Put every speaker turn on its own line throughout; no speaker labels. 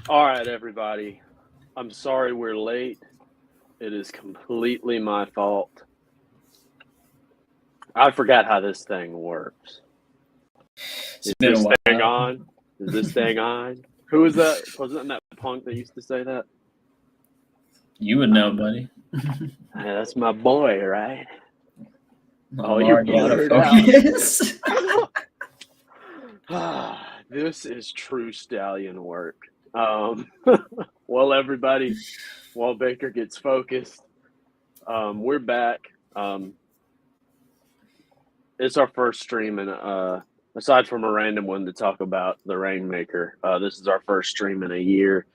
All right, everybody. I'm sorry we're late. It is completely my fault. I forgot how this thing works.
It's
Is
been a
this
while.
thing on? Is this thing on? Who was that? Wasn't that punk that used to say that?
You would know, buddy.
Hey, that's my boy, right? Oh,
I'm
you
already out of
blurred out.
focus.
This is true stallion work. Well, everybody, while Baker gets focused, we're back. It's our first stream, and aside from a random one to talk about the Rainmaker, this is our first stream in a year.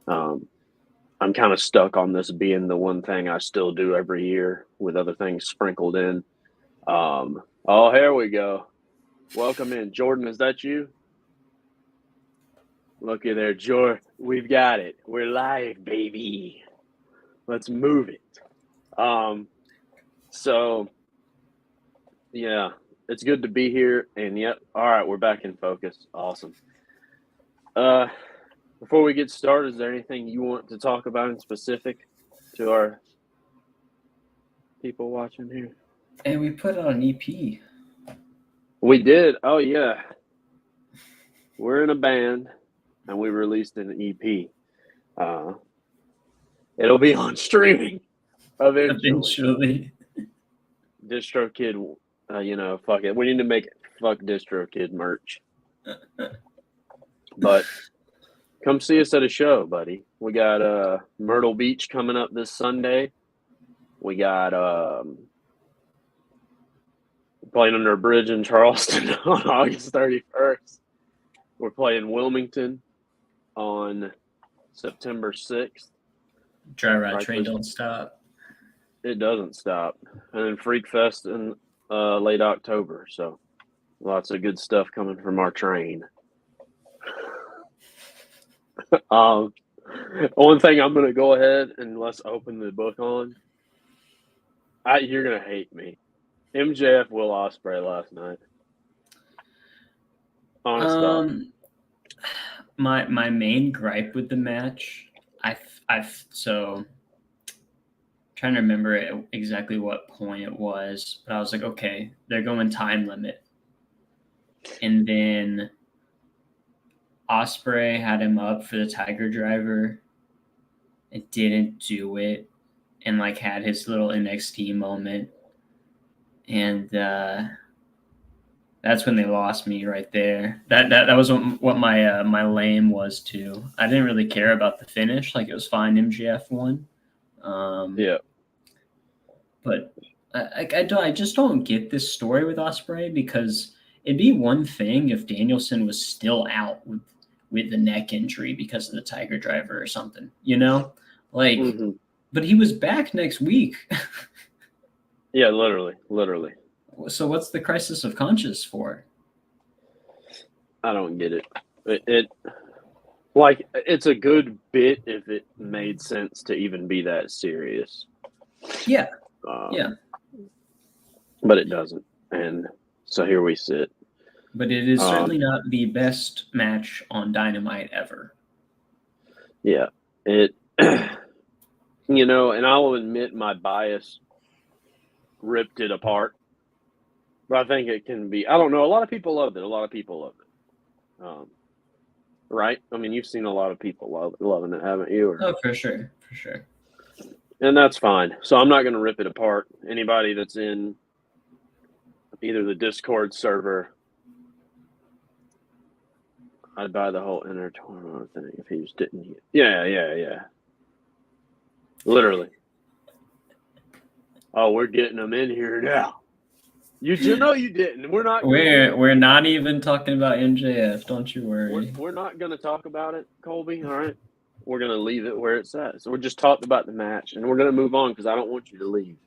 I'm kind of stuck on this being the one thing I still do every year with other things sprinkled in. Oh, here we go. Welcome in. Jordan, is that you? Looky there, Jordan. We've got it. We're live, baby. Let's move it. So, yeah, it's good to be here. And yep, all right, we're back in focus. Awesome. Before we get started, is there anything you want to talk about in specific to our people watching here?
And we put out an EP.
We did. Oh, yeah. We're in a band, and we released an EP. It'll be on streaming eventually. DistroKid, fuck it. We need to make fuck DistroKid merch. But come see us at a show, buddy. We got Myrtle Beach coming up this Sunday. We got playing under a bridge in Charleston on August 31st. We're playing Wilmington on September 6th.
Dry Ride Train Don't Stop.
It doesn't stop. And then Freak Fest in late October. So lots of good stuff coming from our train. One thing I'm going to go ahead and let's open the book on. You're going to hate me. MJF Will Ospreay last night. Honest thought.
My main gripe with the match, so trying to remember exactly what point it was, but I was like, okay, they're going time limit, and then Ospreay had him up for the Tiger Driver, and didn't do it, and like had his little NXT moment, and that's when they lost me right there. That was what my lame was too. I didn't really care about the finish. Like, it was fine. MJF won.
Yeah.
But I just don't get this story with Ospreay, because it'd be one thing if Danielson was still out with the neck injury because of the Tiger Driver or something, like. Mm-hmm. But he was back next week.
Yeah, literally.
So what's the crisis of conscience for?
I don't get it. It's a good bit if it made sense to even be that serious.
Yeah.
But it doesn't. And so here we sit.
But it is certainly not the best match on Dynamite ever.
Yeah. It, and I will admit my bias ripped it apart. But I think it can be. I don't know. A lot of people loved it. Right? I mean, you've seen a lot of people loving it, haven't you?
Oh, for sure.
And that's fine. So I'm not going to rip it apart. Anybody that's in either the Discord server, I'd buy the whole Inner Tournament thing if he just didn't. Yeah. Literally. Oh, we're getting them in here now. You know you didn't.
We're not even talking about MJF. Don't you worry.
We're not going to talk about it, Colby. All right. We're going to leave it where it's at. So we're just talking about the match, and we're going to move on because I don't want you to leave.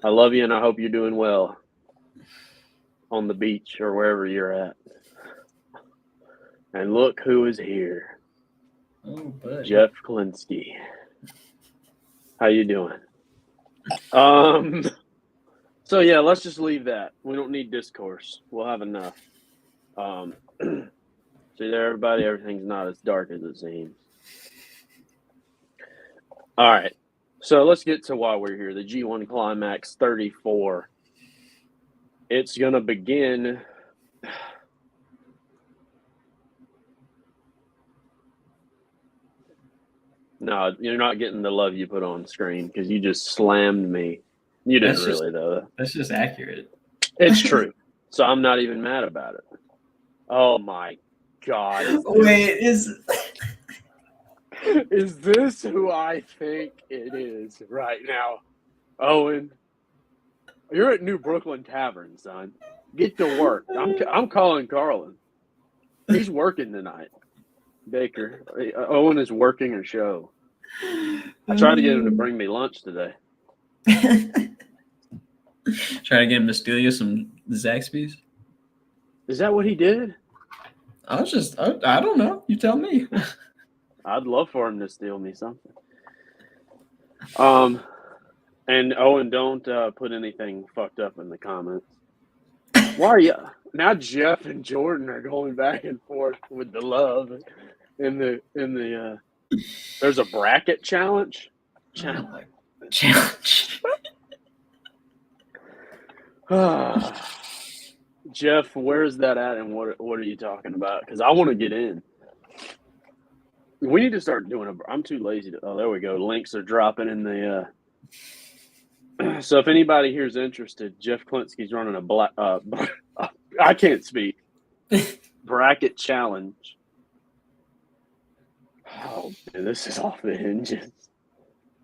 I love you, and I hope you're doing well on the beach or wherever you're at. And look who is here.
Oh, buddy.
Jeff Klinsky. How you doing? So, yeah, let's just leave that. We don't need discourse. We'll have enough. See there, everybody, everything's not as dark as it seems. All right. So let's get to why we're here. The G1 Climax 34. It's going to begin. No, you're not getting the love you put on screen because you just slammed me. You didn't really, though.
That's just accurate.
It's true. So I'm not even mad about it. Oh, my God.
Wait, is
this who I think it is right now? Owen, you're at New Brooklyn Tavern, son. Get to work. I'm calling Carlin. He's working tonight. Baker. Owen is working a show. I tried to get him to bring me lunch today.
Trying to get him to steal you some Zaxby's?
Is that what he did?
I don't know. You tell me.
I'd love for him to steal me something. And Owen, don't put anything fucked up in the comments. Why are you now? Jeff and Jordan are going back and forth with the love in the. There's a bracket challenge.
Challenge.
Jeff, where is that at, and what are you talking about? Because I want to get in. We need to start doing I'm too lazy to. Oh, there we go. Links are dropping in the. So if anybody here is interested, Jeff Klinsky's running a black. I can't speak. Bracket challenge. Oh, man, this is off the hinges.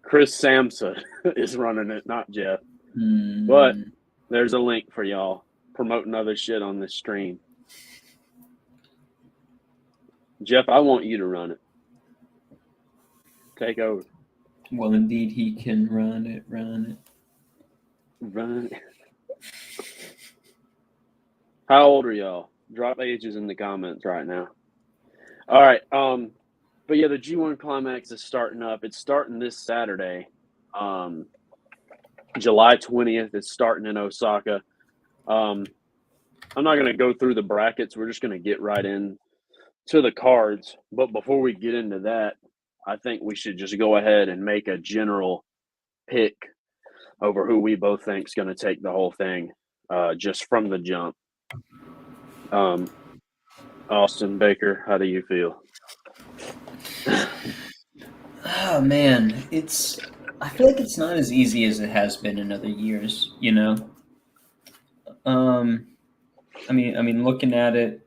Chris Samsa is running it, not Jeff. But there's a link for y'all promoting other shit on this stream. Jeff, I want you to run it. Take over.
Well, indeed, he can run it.
Run it. How old are y'all? Drop ages in the comments right now. All right. But yeah, the G1 Climax is starting up. It's starting this Saturday, July 20th. It's starting in Osaka. I'm not going to go through the brackets. We're just going to get right in to the cards. But before we get into that, I think we should just go ahead and make a general pick over who we both think is going to take the whole thing, just from the jump. Austin Baker, how do you feel?
Oh man, I feel like it's not as easy as it has been in other years, you know. I mean, looking at it,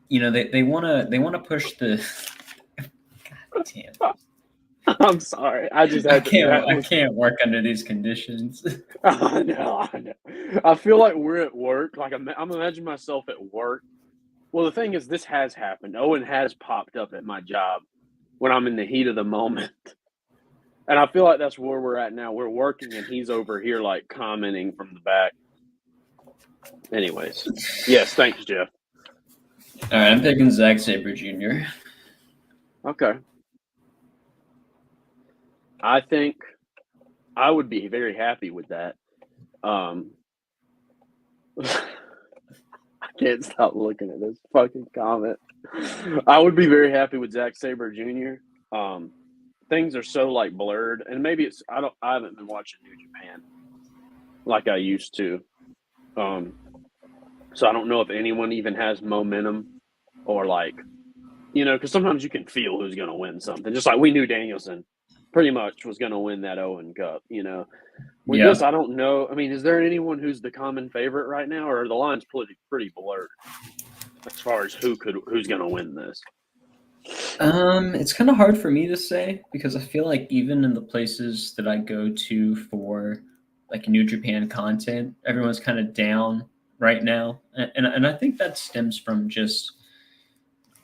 you know, they want to push the. God damn.
I'm sorry. I
can't work under these conditions.
I know. I feel like we're at work. Like I'm imagining myself at work. Well, the thing is, this has happened. Owen has popped up at my job when I'm in the heat of the moment. And I feel like that's where we're at now. We're working and he's over here like commenting from the back. Anyways. Yes, thanks, Jeff.
All right, I'm picking Zack Sabre Jr.
Okay. I think I would be very happy with that. I can't stop looking at this fucking comment. I would be very happy with Zack Sabre Jr. Things are so like blurred, and maybe it's I haven't been watching New Japan like I used to. So I don't know if anyone even has momentum or like, you know, because sometimes you can feel who's going to win something. Just like we knew Danielson pretty much was going to win that Owen Cup, you know. With this, I don't know. I mean, is there anyone who's the common favorite right now, or are the lines pretty blurred as far as who's going to win this?
It's kind of hard for me to say because I feel like even in the places that I go to for like New Japan content, everyone's kind of down right now, and I think that stems from just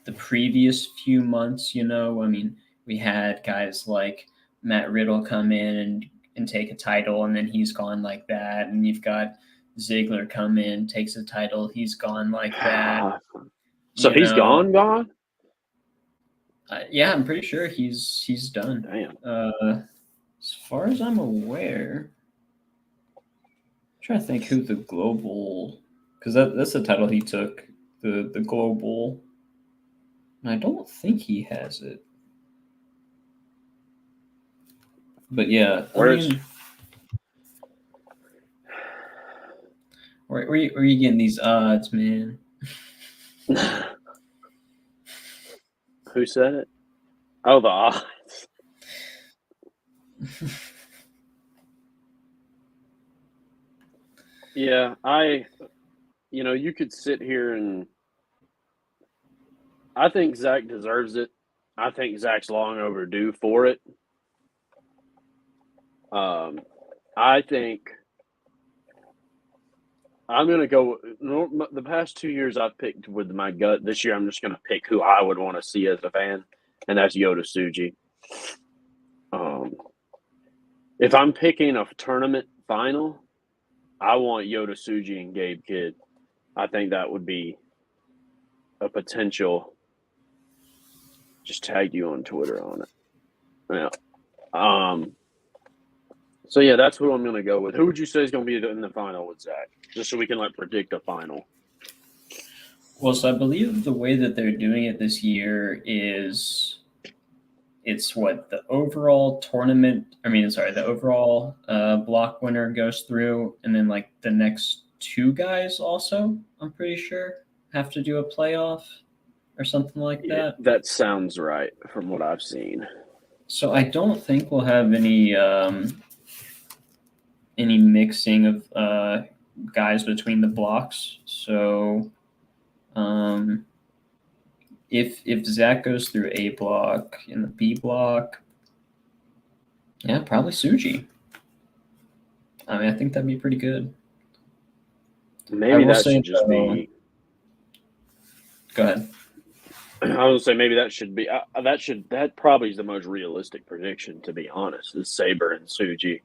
the previous few months. You know, I mean, we had guys like Matt Riddle come in and take a title, and then he's gone like that, and you've got Ziggler come in, takes a title, he's gone like that.
So he's gone.
Yeah, I'm pretty sure he's done.
Damn.
As far as I'm aware, I'm trying to think who the global because that's the title he took, the global. And I don't think he has it. But yeah,
Where's
where are you getting these odds, man?
who said it? Oh, the odds. Yeah, you could sit here and I think Zach deserves it. I think Zach's long overdue for it. I think I'm going to go. The past 2 years I've picked with my gut. This year I'm just going to pick who I would want to see as a fan, and that's Yota Tsuji. If I'm picking a tournament final, I want Yota Tsuji and Gabe Kidd. I think that would be a potential. Just tagged you on Twitter on it. Yeah. So yeah, that's who I'm going to go with. Who would you say is going to be in the final with Zach? Just so we can predict a final.
Well, so I believe the way that they're doing it this year is it's what the overall tournament. The overall block winner goes through, and then like the next two guys also. I'm pretty sure have to do a playoff or something like that.
That sounds right from what I've seen.
So I don't think we'll have any mixing of guys between the blocks. So if Zach goes through A block in the B block, yeah, probably Tsuji. I think that'd be pretty good.
Maybe that should just be.
Go ahead.
I was gonna say maybe that should be that probably is the most realistic prediction, to be honest, is Saber and Tsuji.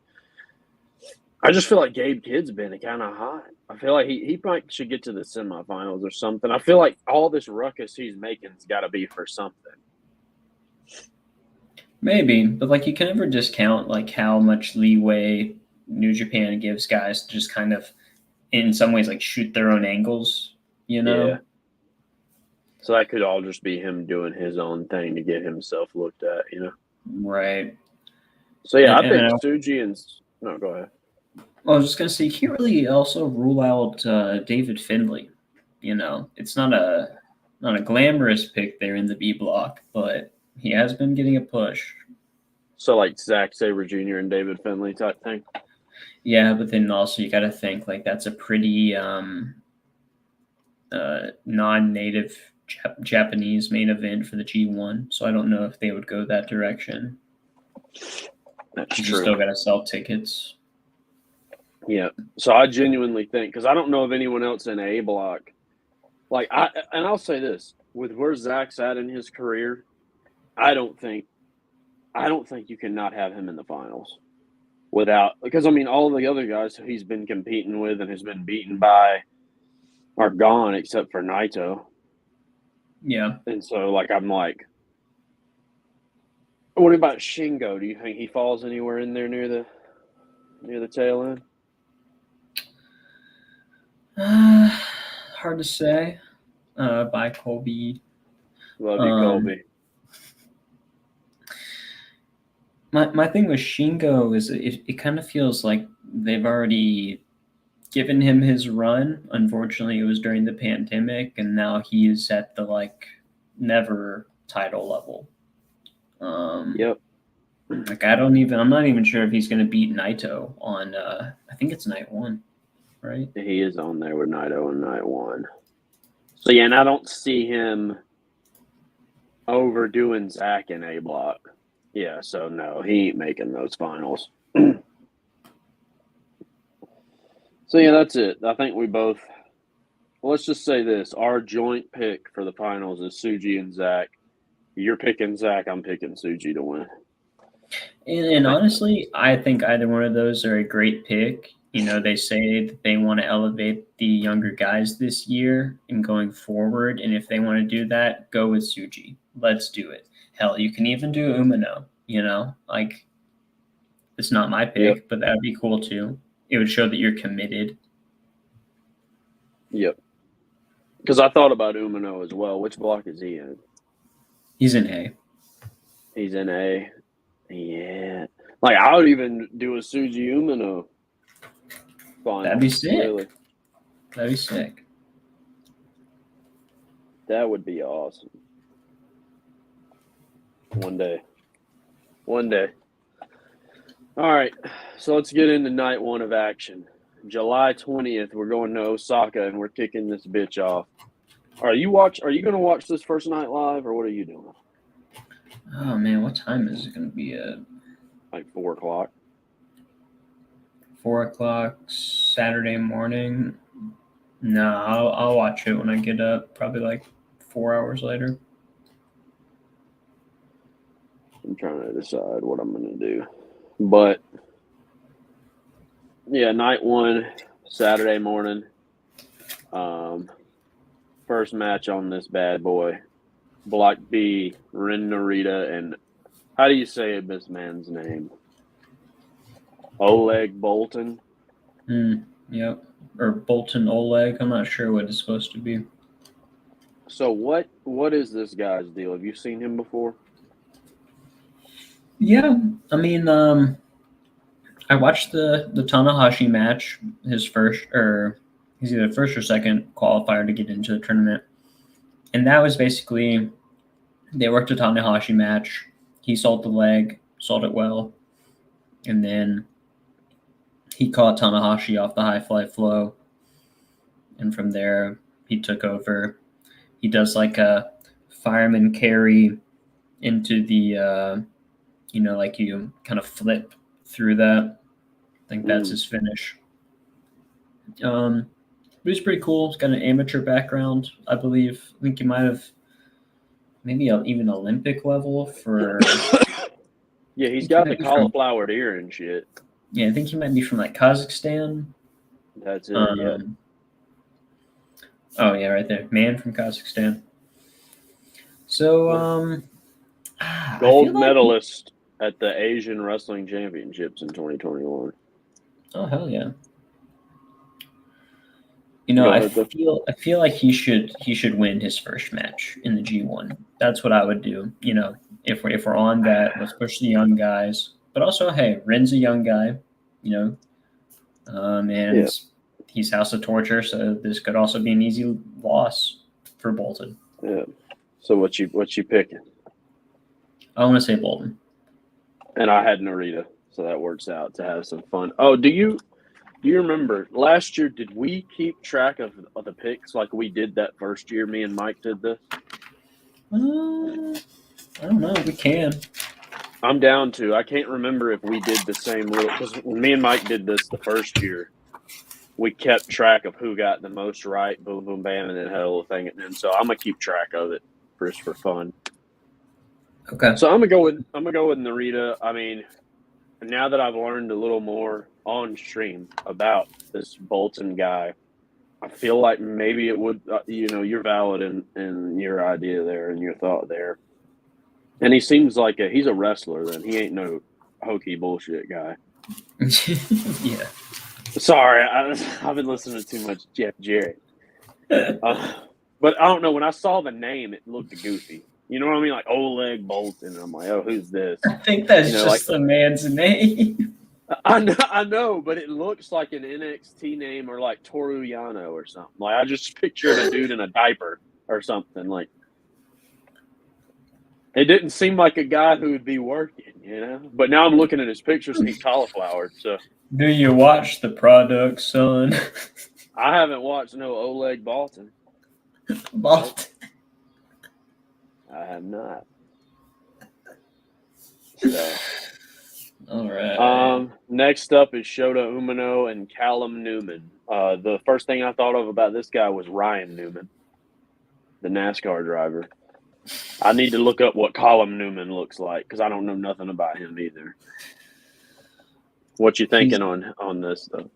I just feel like Gabe Kidd's been kind of hot. I feel like he might should get to the semifinals or something. I feel like all this ruckus he's making's got to be for something.
Maybe, but you can never discount how much leeway New Japan gives guys to just kind of, in some ways, shoot their own angles.
Yeah. So that could all just be him doing his own thing to get himself looked at,
Right.
So yeah, I think Tsuji and no, go ahead.
I was just gonna say, you can't really also rule out David Finlay. It's not a glamorous pick there in the B block, but he has been getting a push.
So Zack Sabre Jr. and David Finlay type thing.
Yeah, but then also you got to think that's a pretty non-native Japanese main event for the G1. So I don't know if they would go that direction.
That's true.
You still got to sell tickets.
Yeah. So I genuinely think, because I don't know of anyone else in A block. I'll say this, with where Zach's at in his career, I don't think you can not have him in the finals because all the other guys who he's been competing with and has been beaten by are gone except for Naito.
Yeah.
And so I'm like, what about Shingo? Do you think he falls anywhere in there near the tail end?
Hard to say. By Colby.
Love you, Colby.
My thing with Shingo is it kind of feels like they've already given him his run. Unfortunately, it was during the pandemic, and now he is at the never title level.
Yep.
I'm not even sure if he's going to beat Naito on. I think it's night 1, right?
He is on there with Naito on night 1. So yeah, and I don't see him overdoing Zach in A block. Yeah, so no, he ain't making those finals. So yeah, that's it. I think we both. Let's just say this: our joint pick for the finals is Tsuji and Zach. You're picking Zach. I'm picking Tsuji to win.
And honestly, I think either one of those are a great pick. They say that they want to elevate the younger guys this year and going forward. And if they want to do that, go with Tsuji. Let's do it. Hell, you can even do Umino, it's not my pick, but that'd be cool too. It would show that you're committed.
Yep. Because I thought about Umino as well. Which block is he in?
He's in A.
He's in A. Yeah. Like, I would even do a Suji Umino final.
That'd be sick.
Really.
That'd be sick.
That would be awesome. One day. One day. All right. So let's get into night one of action. July 20th, we're going to Osaka and we're kicking this bitch off. Are you going to watch this first night live, or what are you doing?
Oh man, what time is it going to be at?
Like 4 o'clock.
4 o'clock Saturday morning. No, I'll watch it when I get up. Probably like 4 hours later.
I'm trying to decide what I'm going to do, but yeah, night one, Saturday morning. First match on this bad boy. Block B, Ren Narita, and how do you say this man's name? Oleg Bolton?
Yep. Or Bolton Oleg. I'm not sure what it's supposed to be.
So what is this guy's deal? Have you seen him before?
Yeah. I mean, I watched the Tanahashi match, he's either first or second qualifier to get into the tournament. And that was basically, they worked a Tanahashi match. He sold the leg, sold it well. And then he caught Tanahashi off the high fly flow. And from there, he took over. He does like a fireman carry into the, like you kind of flip through that. I think that's his finish. But he's pretty cool. He's got an amateur background, I believe. I think he might have maybe even Olympic level for.
Yeah, he's got the cauliflower ear and shit.
Yeah, I think he might be from like Kazakhstan.
That's it. Yeah.
Oh yeah, right there, man from Kazakhstan. So,
gold medalist at the Asian Wrestling Championships in 2021.
Oh hell yeah! I feel like he should win his first match in the G1. That's what I would do. If we're on that, let's push the young guys. But also, hey, Ren's a young guy, and he's House of Torture, so this could also be an easy loss for Bolton.
Yeah. So what you picking?
I want to say Bolton.
And I had Narita, so that works out to have some fun. Oh, do you remember last year? Did we keep track of the picks like we did that first year? Me and Mike did this.
I don't know. We can.
I'm down to. I can't remember if we did the same little, because when me and Mike did this the first year, we kept track of who got the most right, boom, boom, bam, and then had a little thing. And so I'm gonna keep track of it for fun.
Okay.
So I'm gonna go with Narita. I mean, now that I've learned a little more on stream about this Bolton guy, I feel like maybe it would. You're valid in your idea there and your thought there. And he seems like he's a wrestler. Then he ain't no hokey bullshit guy.
Yeah.
Sorry, I've been listening to too much Jeff Jarrett. But I don't know. When I saw the name, it looked goofy. You know what I mean? Like Oleg Bolton. I'm like, oh, who's this?
I think that's just the man's name.
I know, but it looks like an NXT name or like Toru Yano or something. Like I just pictured a dude in a diaper or something. Like it didn't seem like a guy who would be working, But now I'm looking at his pictures and he's cauliflowered. So,
do you watch the product, son?
I haven't watched no Oleg Bolton.
Bolton.
I have not. So.
All right.
Next up is Shota Umino and Callum Newman. The first thing I thought of about this guy was Ryan Newman, the NASCAR driver. I need to look up what Callum Newman looks like because I don't know nothing about him either. What you thinking on this though?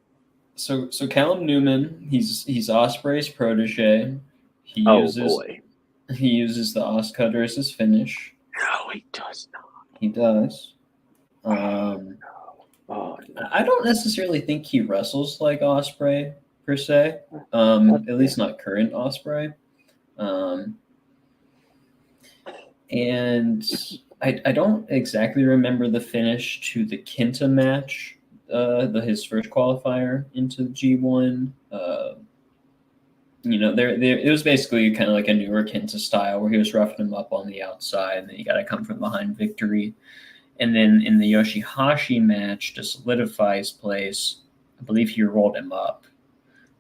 So Callum Newman, he's Ospreay's protege. He uses the Os Cutter as his finish.
No, he does not.
He does.
No.
I don't necessarily think he wrestles like Ospreay. per se. At least not current Osprey. And I don't exactly remember the finish to the Kenta match, his first qualifier into G1. It was basically kind of like a newer Kenta style where he was roughing him up on the outside, and then you got to come from behind victory. And then in the Yoshihashi match to solidify his place, I believe he rolled him up.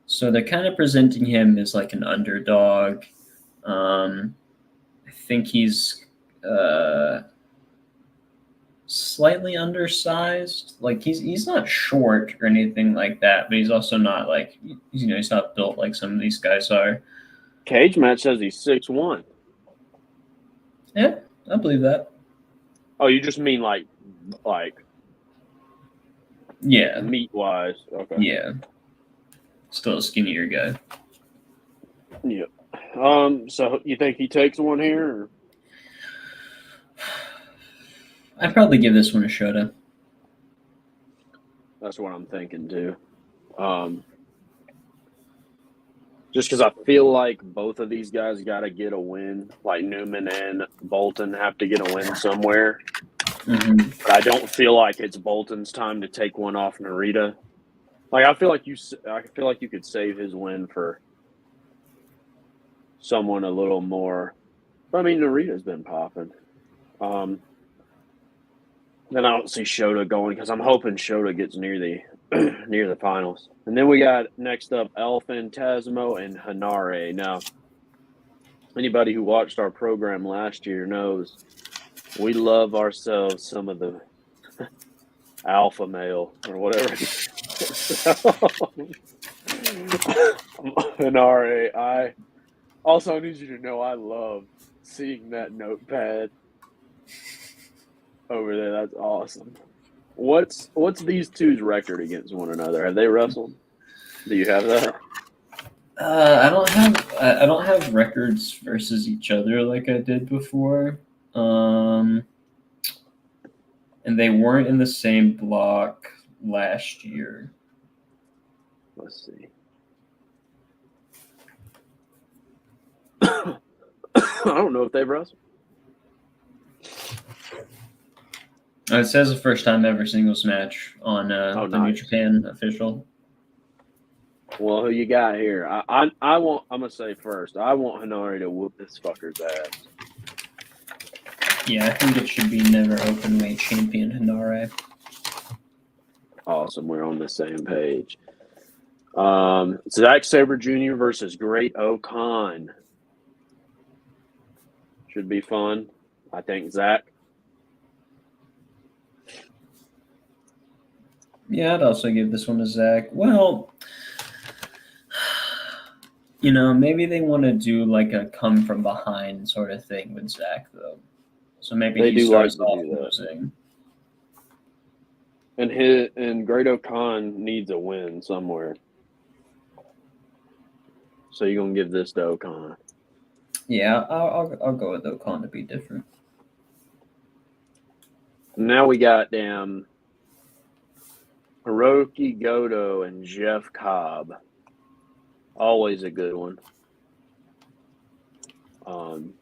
So they're kind of presenting him as like an underdog. I think he's slightly undersized. Like he's not short or anything like that, but he's also not like he's not built like some of these guys are.
Cage match says he's 6'1".
Yeah, I believe that.
Oh, you just mean like
yeah,
meat wise? Okay.
Yeah, still a skinnier guy.
Yeah. So you think he takes one here? Or?
I'd probably give this one a Shota.
That's what I'm thinking too. Just because I feel like both of these guys got to get a win. Like Newman and Bolton have to get a win somewhere.
Mm-hmm.
But I don't feel like it's Bolton's time to take one off Narita. Like I feel like you could save his win for someone a little more. But I mean, Narita's been popping. Then I don't see Shota going because I'm hoping Shota gets near the finals. And then we got next up El Phantasmo and Hanare. Now, anybody who watched our program last year knows we love ourselves some of the alpha male or whatever. Hanare, I also need you to know I love seeing that notepad over there. That's awesome. What's these two's record against one another? Have they wrestled? Do you have that?
I don't have records versus each other like I did before. And they weren't in the same block last year.
Let's see. I don't know if they've wrestled.
It says the first time ever singles match on the New Japan official.
Well, who you got here? I'm gonna say first. I want Hanare to whoop this fucker's ass.
Yeah, I think it should be never openweight champion Hanare.
Awesome, we're on the same page. Zack Sabre Jr. versus Great O'Khan. Should be fun. I think Zach.
Yeah, I'd also give this one to Zach. Well, maybe they want to do like a come from behind sort of thing with Zach, though. So maybe he starts off losing.
And Great O'Khan needs a win somewhere. So you're gonna give this to O'Khan.
Yeah, I'll go with O'Khan to be different.
Now we got Hiroki Goto and Jeff Cobb. Always a good one.
I'm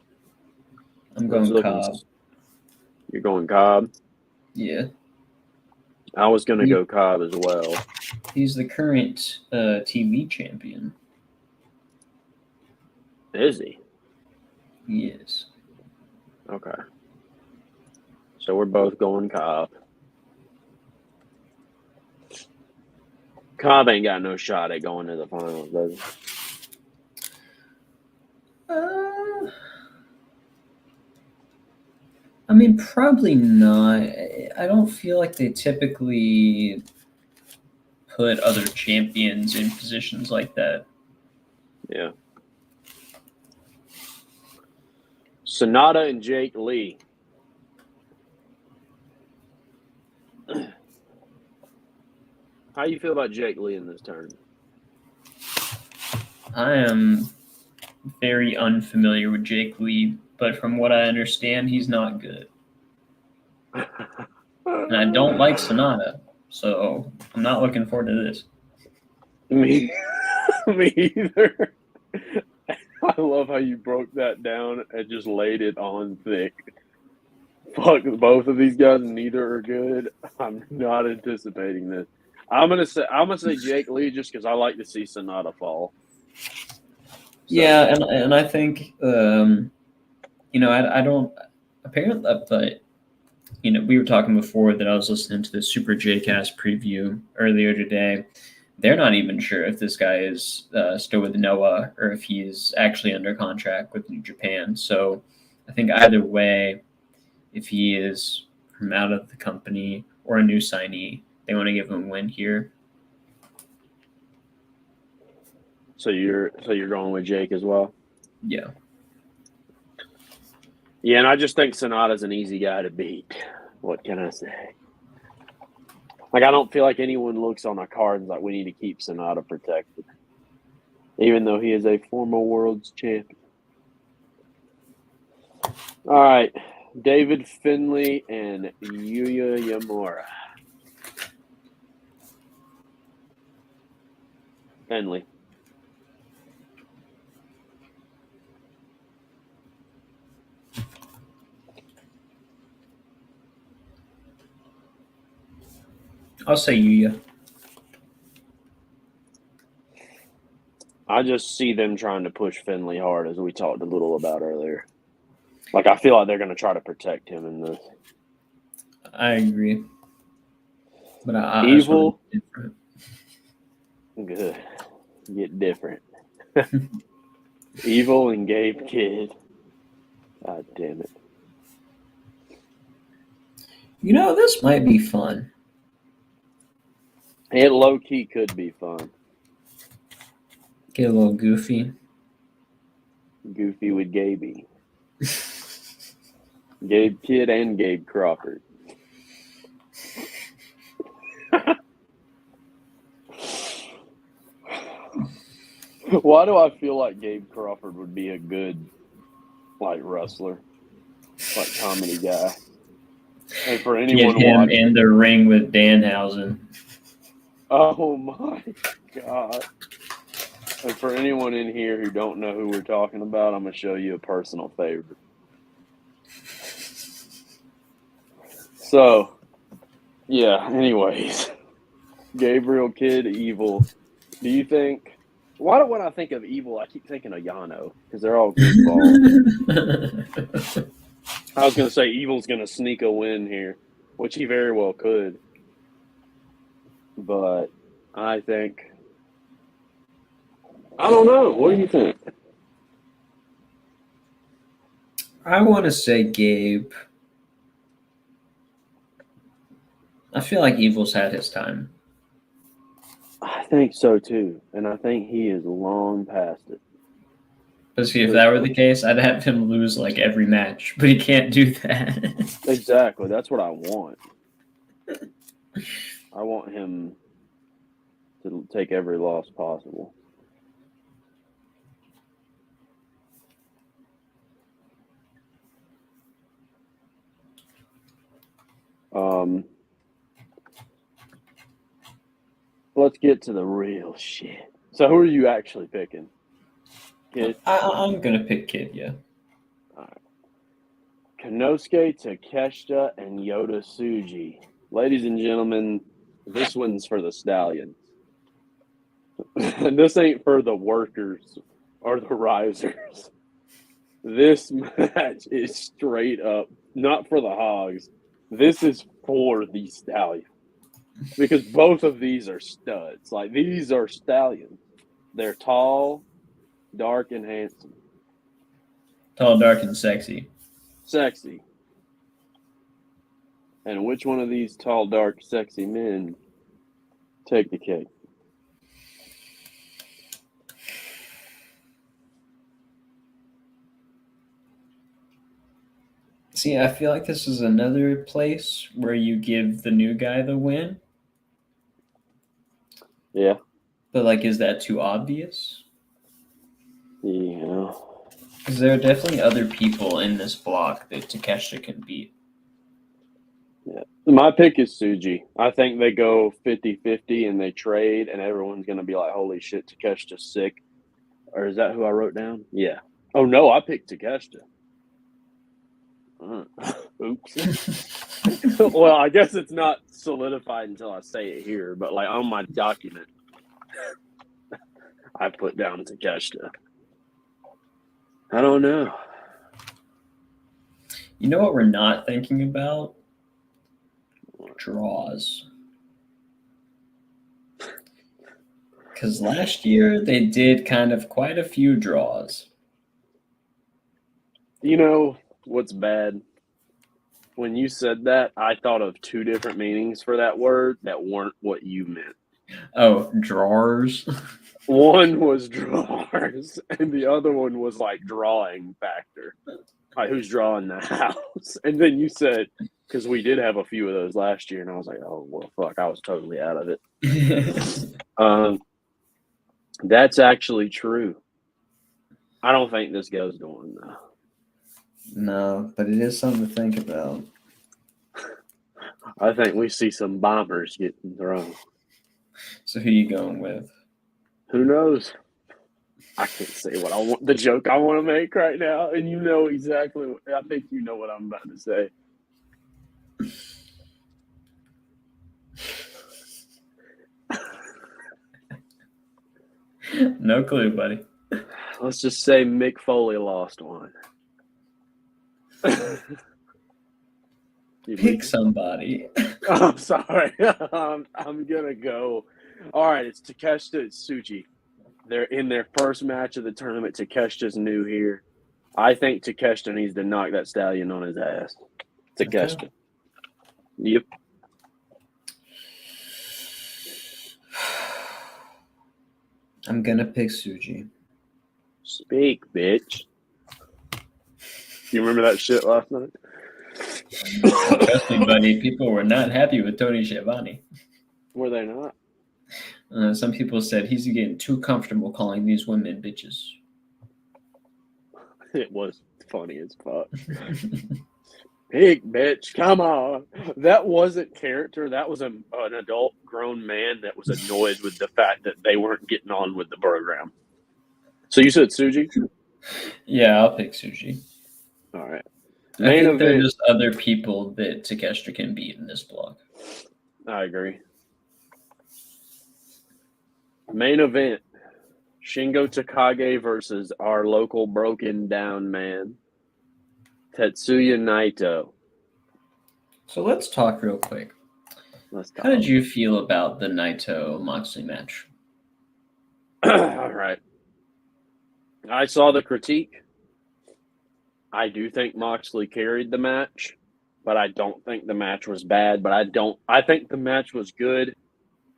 going Cobb.
You're going Cobb?
Yeah.
I was going to go Cobb as well.
He's the current TV champion.
Is he?
He is.
Okay. So we're both going Cobb. Cobb ain't got no shot at going to the finals, does he?
I mean, probably not. I don't feel like they typically put other champions in positions like that.
Yeah. Sonata and Jake Lee. How do you feel about Jake Lee in this tournament?
I am very unfamiliar with Jake Lee, but from what I understand, he's not good. And I don't like Sonata, so I'm not looking forward to this.
Me Me either. I love how you broke that down and just laid it on thick. Fuck both of these guys, neither are good. I'm not anticipating this. I'm gonna say Jake Lee just because I like to see Sonata fall. So,
Yeah, and I think I don't apparently, but we were talking before that I was listening to the Super J-Cast preview earlier today. They're not even sure if this guy is still with Noah or if he is actually under contract with New Japan. So I think either way, if he is from out of the company or a new signee, they want to give him a win here.
So you're going with Jake as well?
Yeah.
Yeah, and I just think Sonata's an easy guy to beat. What can I say? Like, I don't feel like anyone looks on a card and like, we need to keep Sonata protected, even though he is a former world's champion. All right, David Finlay and Yuya Yamura. Finlay.
I'll say Yuya.
I just see them trying to push Finlay hard, as we talked a little about earlier. Like, I feel like they're going to try to protect him in this.
I agree. But I
Evil.
Just want to be different.
Good. Get different. Evil and Gabe Kidd. God damn it.
This might be fun.
It low-key could be fun.
Get a little goofy.
Goofy with Gaby. Gabe Kidd and Gabe Crawford. Why do I feel like Gabe Crawford would be a good, wrestler, comedy guy? And for anyone
Get him
watching,
in the ring with Danhausen.
oh my God! And for anyone in here who don't know who we're talking about, I'm gonna show you a personal favorite. So, yeah. Anyways, Gabriel Kidd, Evil. Do you think? Why do when I think of Evil, I keep thinking of Yano because they're all goofballs. I was going to say Evil's going to sneak a win here, which he very well could. But I think – I don't know. What do you think?
I want to say Gabe. I feel like Evil's had his time.
I think so too. And I think he is long past it.
But see, if that were the case, I'd have him lose every match. But he can't do that.
Exactly. That's what I want. I want him to take every loss possible. Let's get to the real shit. So who are you actually picking? Kid?
I'm going to pick Kid, yeah.
All right. Konosuke Takeshita and Yota Tsuji. Ladies and gentlemen, this one's for the Stallions. This ain't for the workers or the risers. This match is straight up not for the Hogs. This is for the Stallions. Because both of these are studs. These are Stallions. They're tall, dark, and handsome.
Tall, dark, and sexy.
Sexy. And which one of these tall, dark, sexy men take the cake?
See, I feel like this is another place where you give the new guy the win.
Yeah.
But, is that too obvious?
Yeah.
Because there are definitely other people in this block that Takeshita can beat.
Yeah. My pick is Suji. I think they go 50-50 and they trade, and everyone's going to be like, holy shit, Takeshita's sick. Or is that who I wrote down? Yeah. Oh, no, I picked Takeshita. Oops. Well, I guess it's not solidified until I say it here, but like on my document, I put down Takeshita. I don't know.
You know what we're not thinking about? Draws. Because last year they did kind of quite a few draws.
You know what's bad? When you said that, I thought of two different meanings for that word that weren't what you meant.
Oh, drawers.
One was drawers, and the other one was like drawing factor. Like who's drawing the house? And then you said, because we did have a few of those last year, and I was like, oh, well, fuck, I was totally out of it. That's actually true. I don't think this goes to one, though.
No, but it is something to think about.
I think we see some bombers getting thrown.
So who you going with?
Who knows? I can't say what I want, the joke I want to make right now, and you know exactly. I think you know what I'm about to say.
No clue, buddy.
Let's just say Mick Foley lost one.
Pick somebody.
I'm sorry. I'm gonna go. All right, it's Takeshita. It's Tsuji. They're in their first match of the tournament. Takeshita's new here. I think Takeshita needs to knock that stallion on his ass. Takeshita. Okay. Yep.
I'm gonna pick Tsuji.
Speak, bitch. You remember that shit last night?
Trust me, buddy. People were not happy with Tony Schiavone.
Were they not?
Some people said he's getting too comfortable calling these women bitches.
It was funny as fuck. Big bitch, come on. That wasn't character. That was an adult grown man that was annoyed with the fact that they weren't getting on with the program. So you said Tsuji?
Yeah, I'll pick Tsuji.
All right.
I think there are just other people that Takeshita can beat in this block.
I agree. Main event. Shingo Takagi versus our local broken down man, Tetsuya Naito.
So let's talk real quick. How did you feel about the Naito Moxley match?
All right. I saw the critique. I do think Moxley carried the match, but I don't think the match was bad. But I think the match was good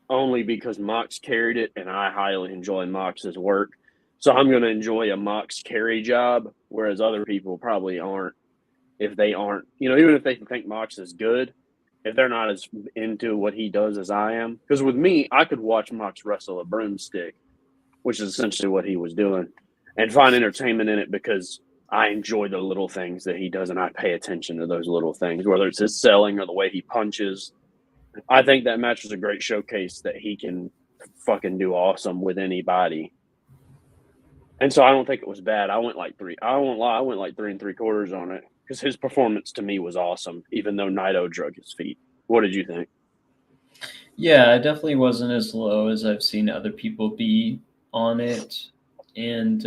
only because Mox carried it, and I highly enjoy Mox's work. So I'm going to enjoy a Mox carry job, whereas other people probably aren't. If they aren't, even if they think Mox is good, if they're not as into what he does as I am. Because with me, I could watch Mox wrestle a broomstick, which is essentially what he was doing, and find entertainment in it because I enjoy the little things that he does, and I pay attention to those little things, whether it's his selling or the way he punches. I think that match was a great showcase that he can fucking do awesome with anybody. And so I don't think it was bad. I went like 3 3/4 on it because his performance to me was awesome, even though Naito drug his feet. What did you think?
Yeah, it definitely wasn't as low as I've seen other people be on it. And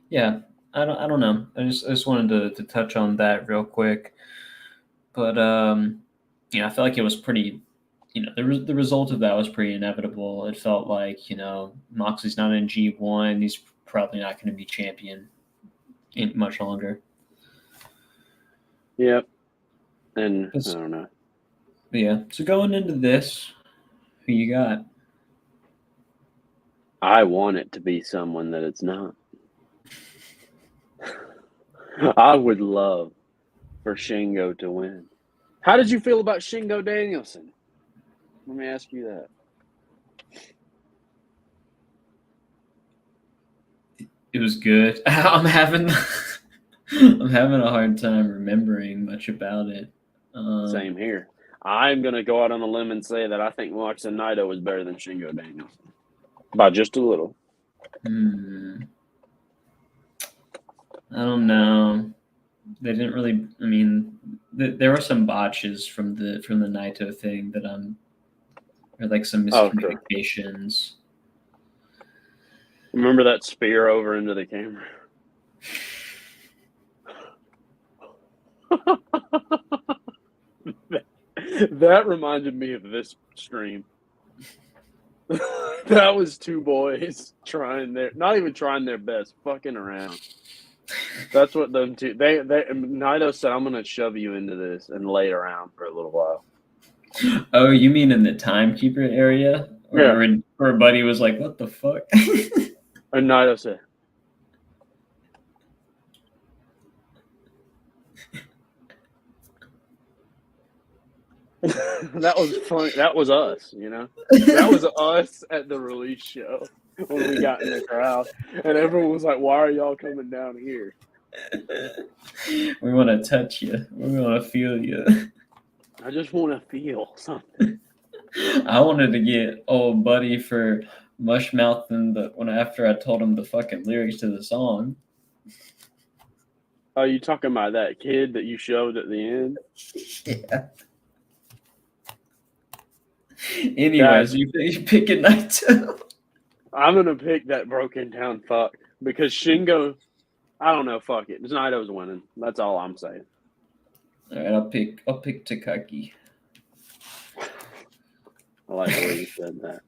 yeah, I don't know. I just wanted to touch on that real quick. But I felt like it was pretty, the result of that was pretty inevitable. It felt like, Moxley's not in G1. He's probably not going to be champion much longer.
Yep. And I don't know.
Yeah. So going into this, who you got?
I want it to be someone that it's not. I would love for Shingo to win. How did you feel about Shingo Danielson? Let me ask you that.
It was good. I'm having a hard time remembering much about it.
Same here. I'm going to go out on a limb and say that I think Moxon Naito is better than Shingo Danielson. By just a little.
I don't know. They didn't really. I mean, there were some botches from the Naito thing that or like some miscommunications.
Remember that spear over into the camera? That reminded me of this stream. That was two boys not even trying their best, fucking around. That's what them two. Naito said, "I'm gonna shove you into this and lay around for a little while."
Oh, you mean in the timekeeper area?
Yeah.
Or Buddy was like, "What the fuck?"
And Naito said, "That was funny. That was us, you know. That was us at the release show when we got in the crowd, and everyone was like, "Why are y'all coming down here?"
We want to touch you. We want to feel you.
I just want to feel something.
I wanted to get old Buddy for mush mouthing after I told him the fucking lyrics to the song.
Oh, you talking about that kid that you showed at the end?
Yeah. Anyways, you picking Naito?
I'm gonna pick that broken down fuck because Shingo. I don't know. Fuck it. Naito's winning. That's all I'm saying.
All right, I'll pick Takagi.
I like the way you said that.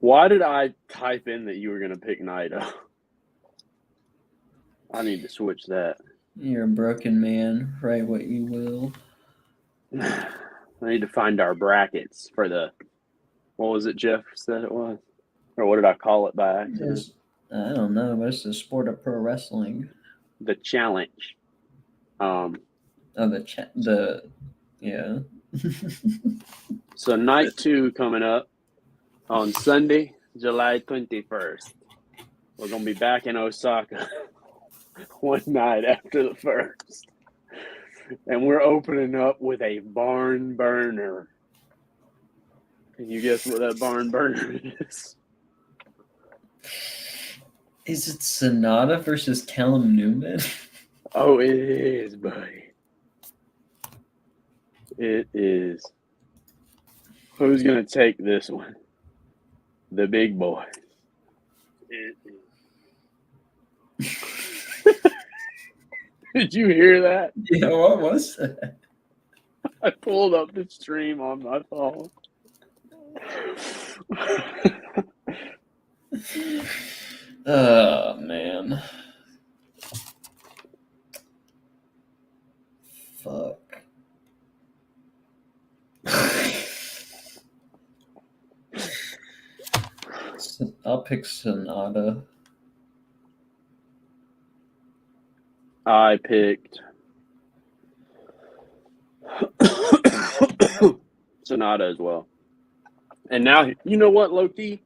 Why did I type in that you were gonna pick Naito? I need to switch that.
You're a broken man. Write what you will.
I need to find our brackets for what was it Jeff said it was? Or what did I call it by accident?
I don't know, but it's the sport of pro wrestling.
The challenge.
Yeah.
So night 2 coming up on Sunday, July 21st. We're going to be back in Osaka one night after the first. And we're opening up with a barn burner. Can you guess what that barn burner is?
Is it Sonata versus Callum Newman?
Oh, it is, buddy. It is. Who's going to take this one? The big boy. It is. Did you hear that?
Yeah, what was that?
I pulled up the stream on my phone.
Oh, man. Fuck. I'll pick Sonata.
I picked Sonata as well. And now, you know what, Loki?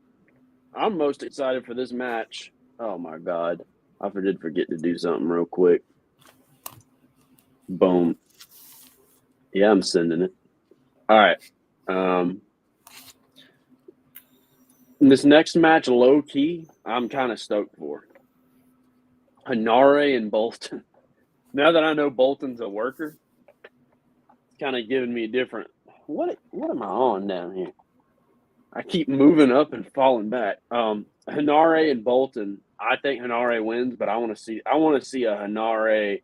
I'm most excited for this match. Oh, my God. I did forget to do something real quick. Boom. Yeah, I'm sending it. All right. This next match, low-key, I'm kind of stoked for. Hanare and Bolton. Now that I know Bolton's a worker, it's kind of giving me a different. What am I on down here? I keep moving up and falling back. Hanare and Bolton. I think Hanare wins, but I want to see a Hanare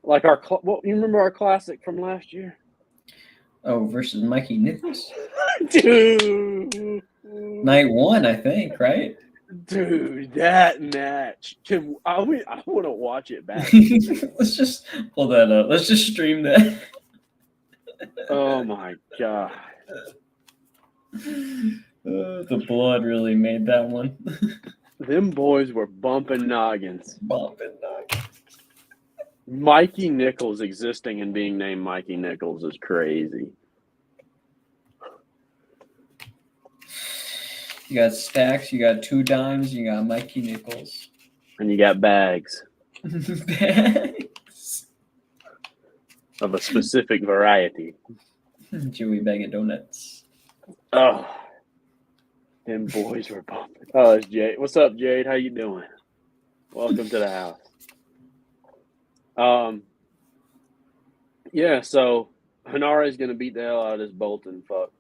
like you remember our classic from last year?
Oh, versus Mikey Nichols?
Dude.
Night 1, I think, right?
Dude, that match. I want to watch it back.
Let's just pull that up. Let's just stream that.
Oh, my God.
The blood really made that one.
Them boys were bumping noggins. Mikey Nichols existing and being named Mikey Nichols is crazy.
You got Stacks, you got Two Dimes, you got Mikey Nichols.
And you got Bags.
Bags.
of a specific variety.
Chewy bag of donuts.
Oh, them boys were bumping. Oh, it's Jade. What's up, Jade? How you doing? Welcome to the house. Yeah, so Hanare is going to beat the hell out of this Bolton fuck.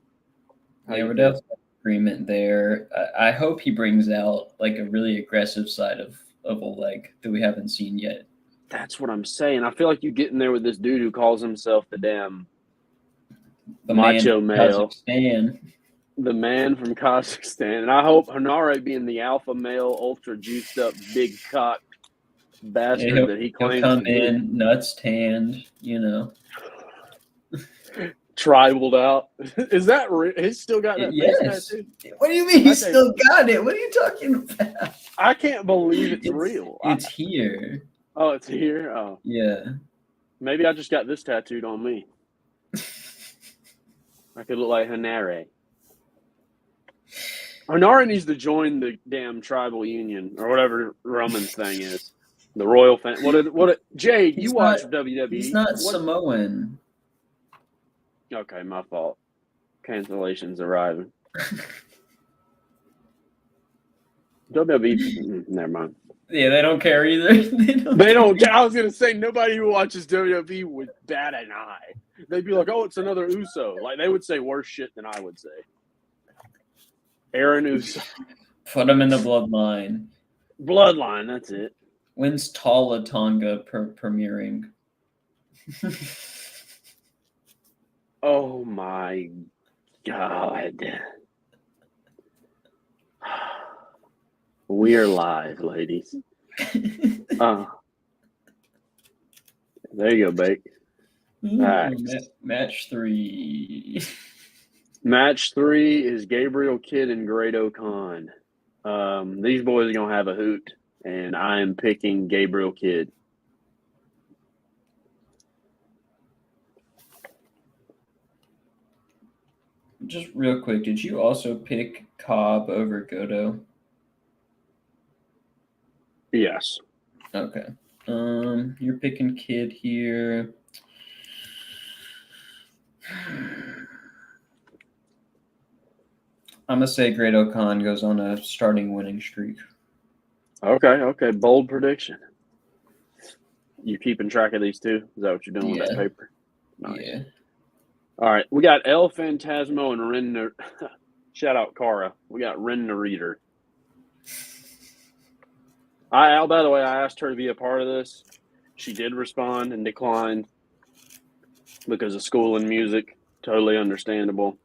Yeah, we're definitely in agreement there. I hope he brings out like a really aggressive side of Oleg that we haven't seen yet.
That's what I'm saying. I feel like you get in there with this dude who calls himself the damn macho male.
Kazakhstan.
The man from Kazakhstan. And I hope Hanare, being the alpha male, ultra juiced up, big cock bastard that he claims
he'll come
to be.
in, nuts tanned,
Tribaled out. Is that real? He's still got that face tattoo?
What do you mean he's still got it? What are you talking about?
I can't believe it's real.
It's here.
Oh, it's here? Oh.
Yeah.
Maybe I just got this tattooed on me. I could look like Hanare. Hanare needs to join the damn tribal union or whatever Roman's thing is. The royal fan. Jade, you watch WWE.
He's not Samoan.
Okay, my fault. Cancellations arriving. WWE, never mind.
Yeah, they don't care either.
They don't. I was gonna say nobody who watches WWE would bat an eye. They'd be like, "Oh, it's another Uso." Like they would say worse shit than I would say. Aaron Uso.
Put him in the bloodline.
Bloodline. That's it.
When's Tala Tonga premiering?
Oh my God. We are live, ladies. There you go, Bake.
Right. Match 3.
Match 3 is Gabriel Kidd and Great O'Khan. These boys are going to have a hoot, and I am picking Gabriel Kidd.
Just real quick, did you also pick Cobb over Goto?
Yes.
Okay. You're picking Kidd here. I'm gonna say Great O'Khan goes on a starting winning streak.
Okay. Bold prediction. You keeping track of these two? Is that what you're doing with that paper?
Nice. Yeah.
All right. We got El Phantasmo and Ren. Shout out Cara. We got Ren the Reader. By the way, I asked her to be a part of this. She did respond and declined because of school and music. Totally understandable.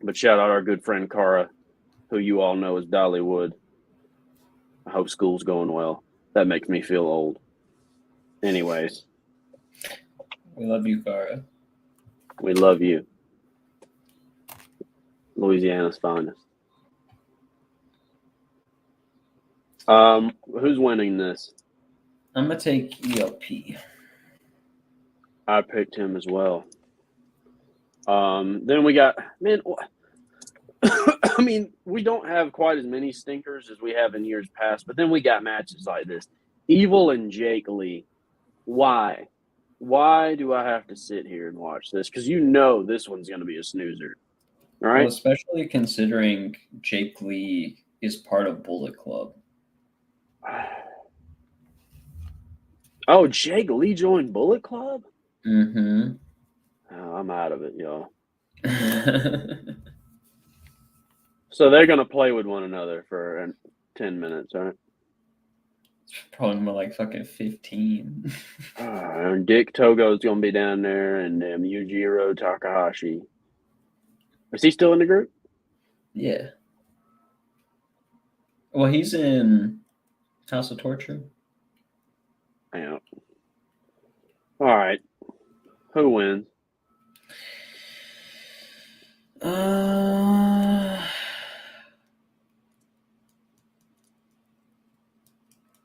But shout out our good friend Cara, who you all know as Dollywood. I hope school's going well. That makes me feel old. Anyways.
We love you, Cara.
We love you. Louisiana's finest. Who's winning this?
I'm gonna take ELP.
I picked him as well. Then we got I mean, we don't have quite as many stinkers as we have in years past, but then we got matches like this. Evil and Jake Lee. Why? Why do I have to sit here and watch this? Because you know this one's going to be a snoozer, right?
Well, especially considering Jake Lee is part of Bullet Club.
Oh, Jake Lee joined Bullet Club?
Mm-hmm.
Oh, I'm out of it, y'all. So they're going to play with one another for 10 minutes, right?
It's probably more like fucking 15.
And Dick Togo's going to be down there, and Yujiro Takahashi. Is he still in the group?
Yeah. Well, he's in House of Torture.
Yeah. All right. Who wins?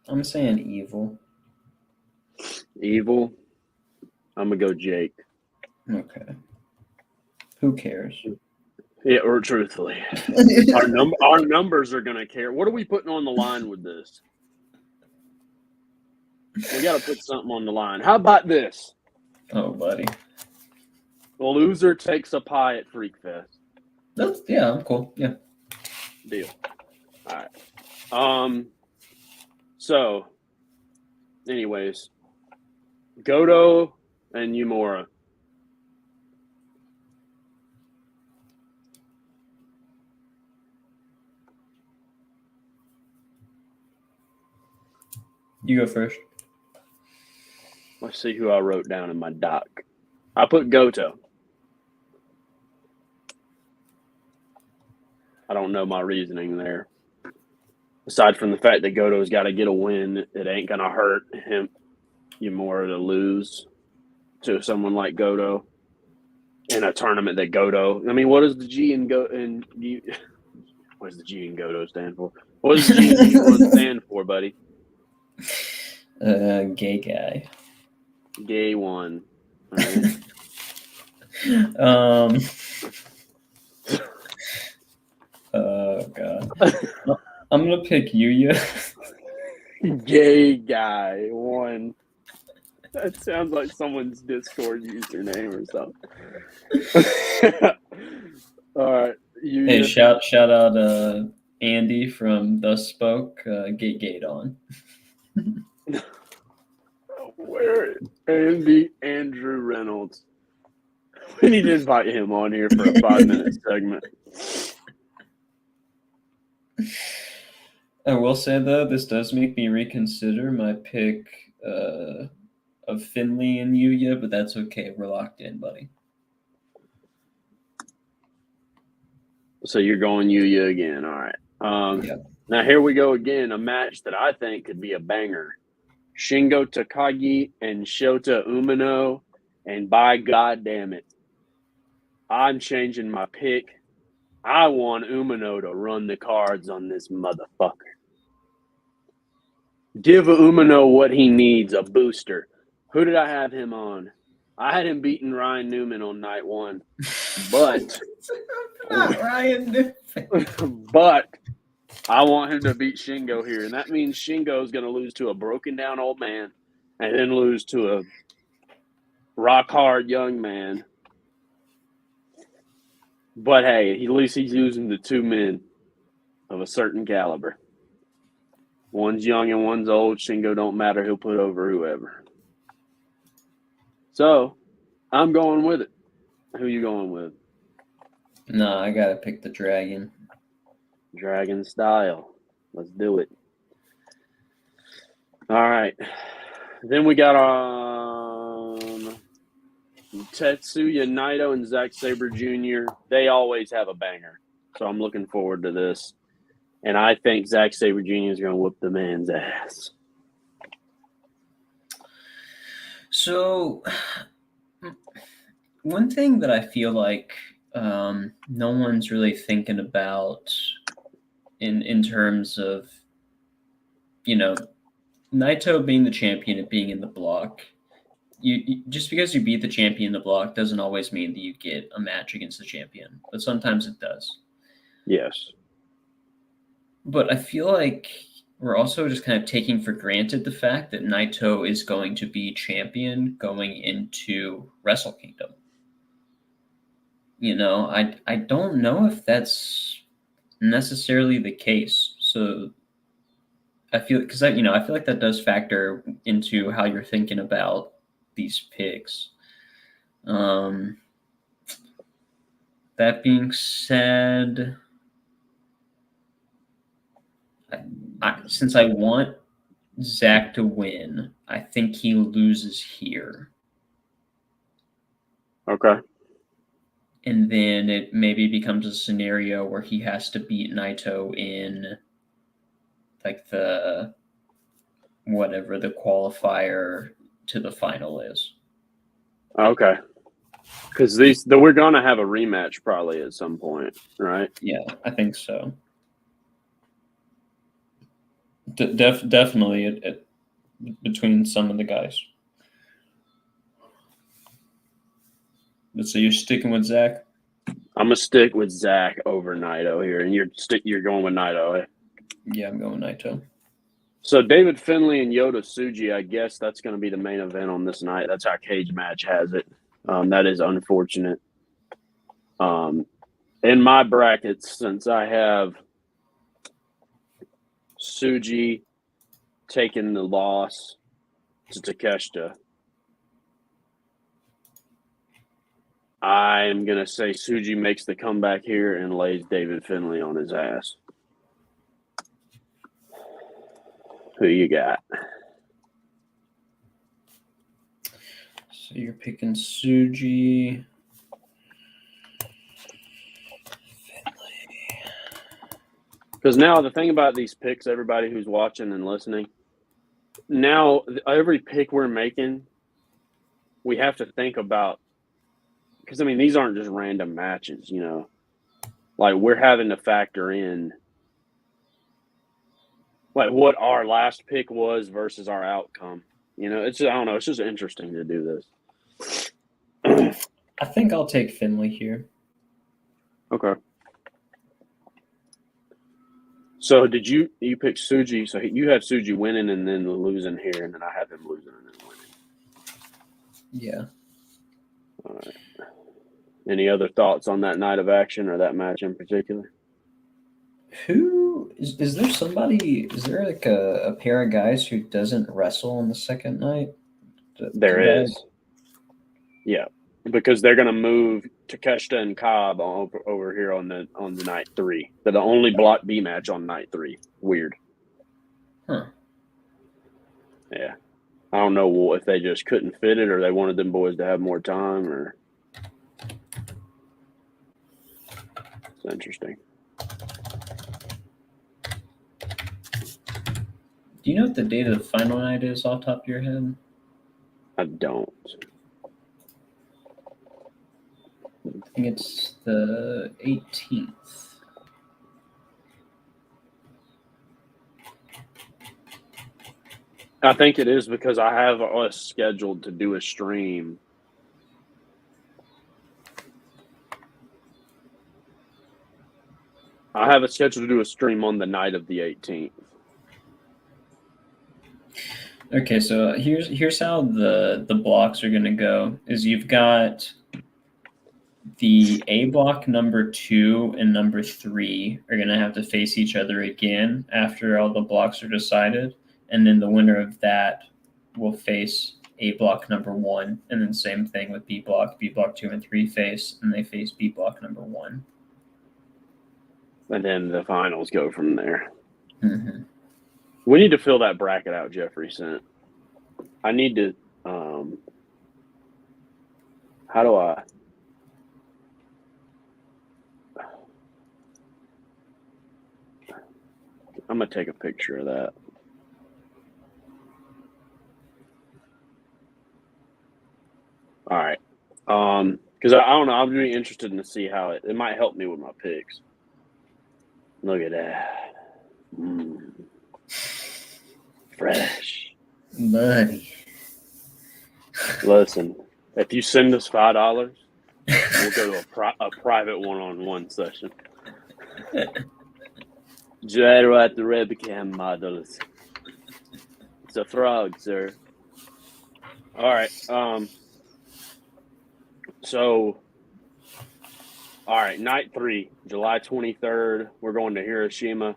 I'm saying Evil.
Evil? I'm going to go Jake.
Okay. Who cares?
Yeah, or truthfully. Our numbers are going to care. What are we putting on the line with this? We got to put something on the line. How about this?
Oh, buddy.
The loser takes a pie at Freak Fest.
Yeah, I'm cool. Yeah.
Deal. All right. So, anyways, Goto and Yumura.
You go first.
Let's see who I wrote down in my doc. I put Goto. I don't know my reasoning there. Aside from the fact that Goto's got to get a win, it ain't going to hurt him, Yumura, to lose to someone like Goto in a tournament that Goto. I mean, what does the G and Go and you? What does the G and Goto stand for? What does the G and G1 stand for, buddy?
Gay guy.
Gay one.
Right. Oh God. I'm gonna pick Yuya.
Gay guy one. That sounds like someone's Discord username or something. All right. Yuya.
Hey, shout out Andy from Thus Spoke. Gate on.
Where Andrew Reynolds? We need to invite him on here for a 5-minute segment.
I will say though, this does make me reconsider my pick of Finley and Yuya, but that's okay. We're locked in, buddy.
So you're going Yuya again. All right.
Yeah.
Now here we go again. A match that I think could be a banger. Shingo Takagi and Shota Umino. And by God damn it, I'm changing my pick. I want Umino to run the cards on this motherfucker. Give Umino what he needs, a booster. Who did I have him on? I had him beating Ryan Newman on night one. But
not Ryan Newman.
But I want him to beat Shingo here. And that means Shingo is going to lose to a broken down old man and then lose to a rock hard young man. But hey, at least he's using the two men of a certain caliber. One's young and one's old. Shingo don't matter. He'll put over whoever. So, I'm going with it. Who you going with?
No, I got to pick the Dragon.
Dragon style. Let's do it. All right. Then we got Tetsuya Naito and Zack Sabre Jr. They always have a banger. So I'm looking forward to this. And I think Zack Sabre Jr. is going to whoop the man's ass.
So, one thing that I feel like no one's really thinking about in terms of, Naito being the champion and being in the block, you just because you beat the champion in the block doesn't always mean that you get a match against the champion, but sometimes it does.
Yes.
But I feel like we're also just kind of taking for granted the fact that Naito is going to be champion going into Wrestle Kingdom. I don't know if that's necessarily the case. So I feel like that does factor into how you're thinking about these picks. That being said, since I want Zach to win, I think he loses here.
Okay.
And then it maybe becomes a scenario where he has to beat Naito in like the whatever the qualifier to the final is.
Okay. Because we're going to have a rematch probably at some point, right?
Yeah, I think so. Definitely between some of the guys. So you're sticking with Zach?
I'm gonna stick with Zach over Naito here, and you're going with Naito. Eh?
Yeah, I'm going Naito.
So David Finlay and Yota Tsuji, I guess that's going to be the main event on this night. That's how Cage Match has it. That is unfortunate. In my brackets, since I have Tsuji taking the loss to Takeshita, I'm going to say Tsuji makes the comeback here and lays David Finlay on his ass. Who you got?
So you're picking Tsuji.
Because now the thing about these picks, everybody who's watching and listening, now every pick we're making, we have to think about, because I mean these aren't just random matches, you know. Like we're having to factor in like what our last pick was versus our outcome. You know, it's just, I don't know, it's just interesting to do this.
I think I'll take Finlay here.
Okay. So did you pick Tsuji? So you have Tsuji winning and then losing here, and then I have him losing and then winning.
Yeah.
All right. Any other thoughts on that night of action or that match in particular?
Who is there somebody? Is there like a pair of guys who doesn't wrestle on the second night?
There is. Yeah, because they're going to move Takeshita and Cobb over here on the night 3. They're the only Block B match on night 3. Weird.
Huh.
Yeah. I don't know if they just couldn't fit it or they wanted them boys to have more time or. It's interesting.
Do you know what the date of the final night is off the top of your head?
I don't.
I think it's the 18th.
I think it is because I have us scheduled to do a stream. I have it scheduled to do a stream on the night of the 18th.
Okay, so here's how the blocks are going to go. Is you've got the A block number 2 and number 3 are going to have to face each other again after all the blocks are decided, and then the winner of that will face A block number 1, and then same thing with B block 2 and 3 face, and they face B block number 1.
And then the finals go from there.
Mm-hmm.
We need to fill that bracket out Jeffrey sent. I need to how do I I'm going to take a picture of that. All right. Because I don't know. I'm really interested to see how it might help me with my picks. Look at that. Fresh.
Buddy.
Listen, if you send us $5, we'll go to a private one-on-one session. Gyro at the webcam models. It's a frog, sir. All right. So, all right, night 3, July 23rd. We're going to Hiroshima.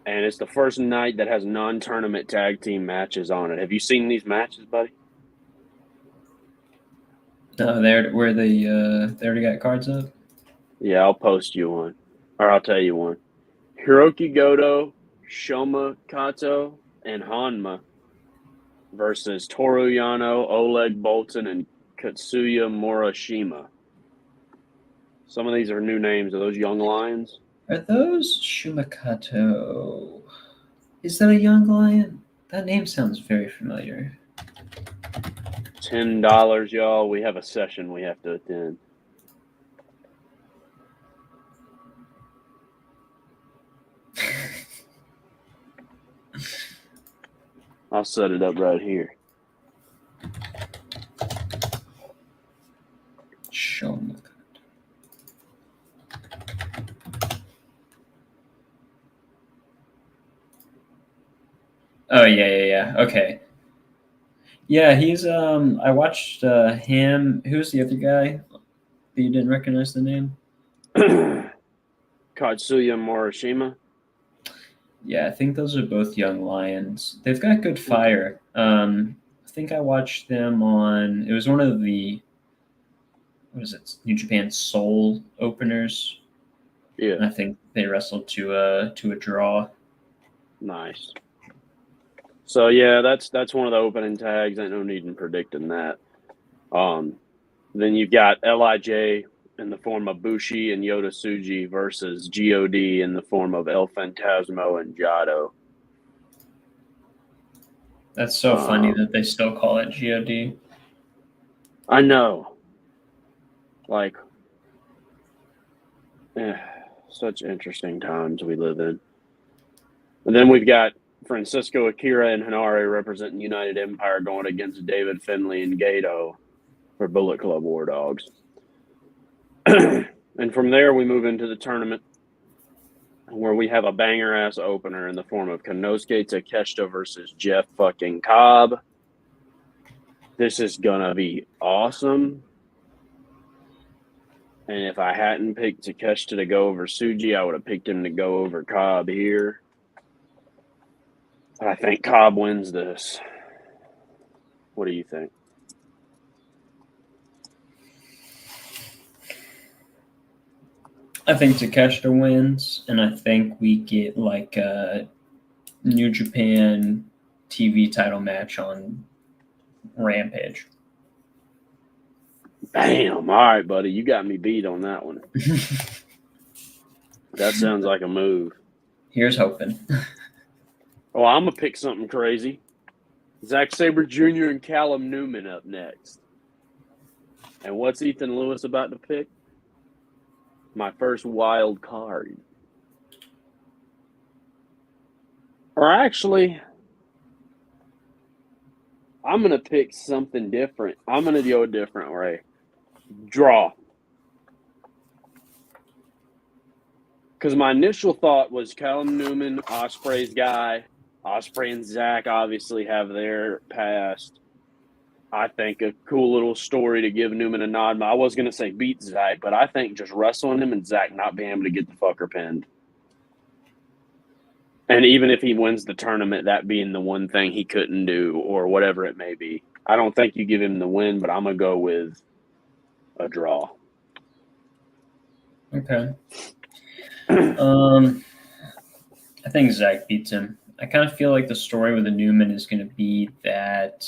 And it's the first night that has non-tournament tag team matches on it. Have you seen these matches, buddy?
No, they already got cards up?
Yeah, I'll post you one. Or I'll tell you one. Hiroki Goto, Shoma Kato, and Hanma versus Toru Yano, Oleg Boltin, and Katsuya Morishima. Some of these are new names. Are those young lions?
Are those Shumakato? Is that a young lion? That name sounds very familiar.
$10, y'all. We have a session we have to attend. I'll set it up right here.
Shumakato. Oh yeah. Okay. Yeah, he's I watched him. Who's the other guy that you didn't recognize the name?
Katsuya Morishima.
Yeah, I think those are both young lions. They've got good
Okay.
fire. I think I watched them on. It was one of the what is it? New Japan Soul openers,
Yeah,
and I think they wrestled to a draw.
nice. So yeah, that's one of the opening tags. Ain't no need in predicting that. Um, then you've got Lij in the form of Bushi and Yota Tsuji versus God in the form of El Fantasmo and Jado.
That's so funny
Um,
that they still call it God.
I know, like, such interesting times we live in. And then we've got Francisco Akira and Hanare representing United Empire going against David Finley and Gato for Bullet Club War Dogs. And from there, we move into the tournament where we have a banger ass opener in the form of Konosuke Takeshita versus Jeff fucking Cobb. This is gonna be awesome. And if I hadn't picked Takeshita to go over Tsuji, I would have picked him to go over Cobb here. But I think Cobb wins this. What do you think?
I think Takeshita wins, and I think we get like a New Japan TV title match on Rampage.
Bam! All right, buddy, you got me beat on that one. That sounds like a move.
Here's hoping.
Well, I'm gonna pick something crazy. Zack Sabre Jr. and Callum Newman up next. And what's Ethan Lewis about to pick? My first wild card. Or actually, I'm going to pick something different. I'm going to go a different way. Draw. Because my initial thought was Callum Newman, Ospreay's guy. Ospreay and Zach obviously have their past. I think a cool little story to give Newman a nod. I was going to say beat Zach, but I think just wrestling him and Zach not being able to get the fucker pinned. And even if he wins the tournament, that being the one thing he couldn't do or whatever it may be. I don't think you give him the win, but I'm going to go with a draw.
Okay. I think Zach beats him. I kind of feel like the story with the Newman is going to be that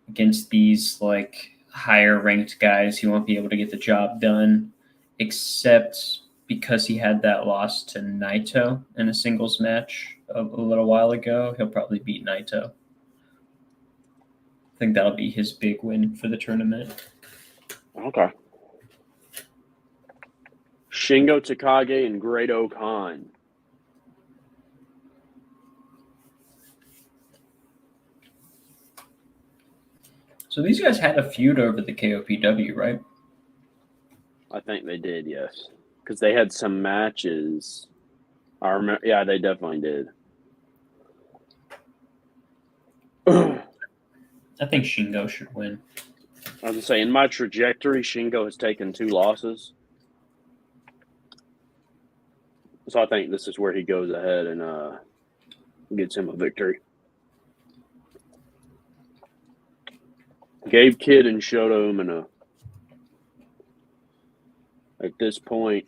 against these like higher ranked guys, he won't be able to get the job done, except because he had that loss to Naito in a singles match a little while ago. He'll probably beat Naito. I think that'll be his big win for the tournament.
Okay. Shingo Takagi and Great Khan.
So these guys had a feud over the KOPW, right?
I think they did, yes. Because they had some matches. I remember, yeah, they definitely did.
I think Shingo should win.
I was going to say, in my trajectory, Shingo has taken 2 losses. So I think this is where he goes ahead and gets him a victory. Gabe Kidd and Shota Umino. At this point,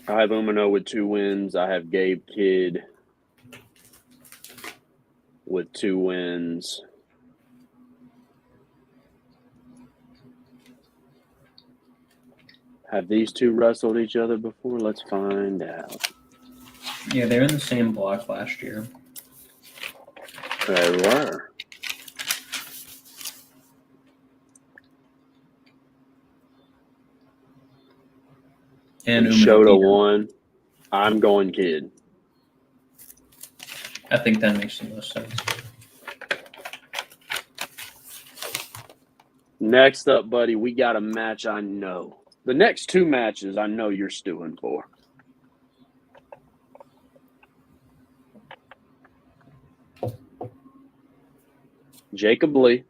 I have Umino with 2 wins. I have Gabe Kidd with 2 wins. Have these two wrestled each other before? Let's find out.
Yeah, they were in the same block last year.
They were.
And
Shota won. I'm going Kidd.
I think that makes the most sense.
Next up, buddy, we got a match I know. The next 2 matches I know you're stewing for. Jacob Lee.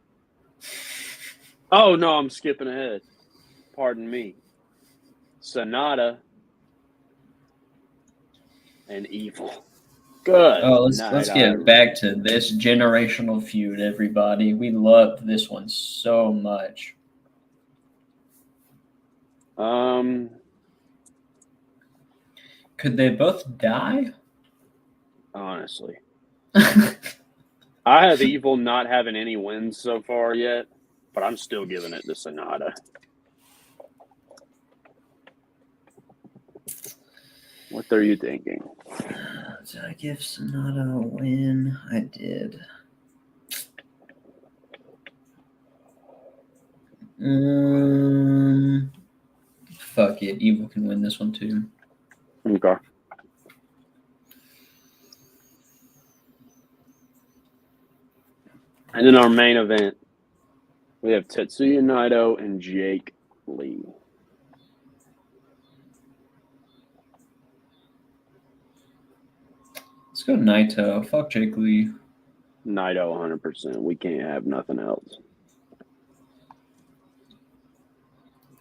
Oh, no, I'm skipping ahead. Pardon me. Sonata and Evil. Good.
Oh, let's get
Irene.
back to this generational feud, everybody. We loved this one so much. Could they both die?
Honestly. I have Evil not having any wins so far yet, but I'm still giving it to Sonata. What are you thinking?
Did I give Sonata a win? I did. Fuck it. Evil can win this one too.
Okay. And in our main event, we have Tetsuya Naito and Jake Lee.
Let's go Naito. Fuck Jake Lee.
Naito 100%. We can't have nothing else.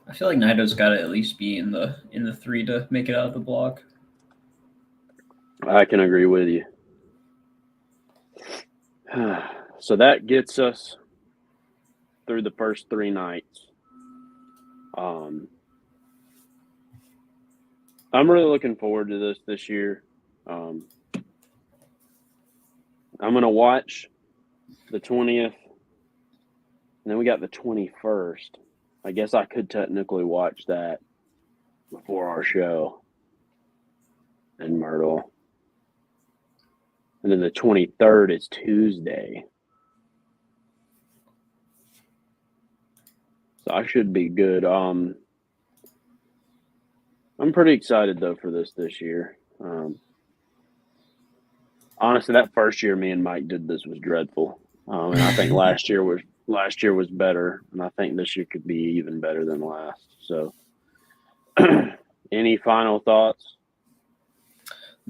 I feel like Naito's got to at least be in the 3 to make it out of the block.
I can agree with you. So that gets us through the first 3 nights. I'm really looking forward to this year. I'm going to watch the 20th, and then we got the 21st. I guess I could technically watch that before our show in Myrtle. And then the 23rd is Tuesday. So I should be good. I'm pretty excited, though, for this year. Honestly, that first year me and Mike did this was dreadful. And I think last year was better, and I think this year could be even better than last. So, any final thoughts?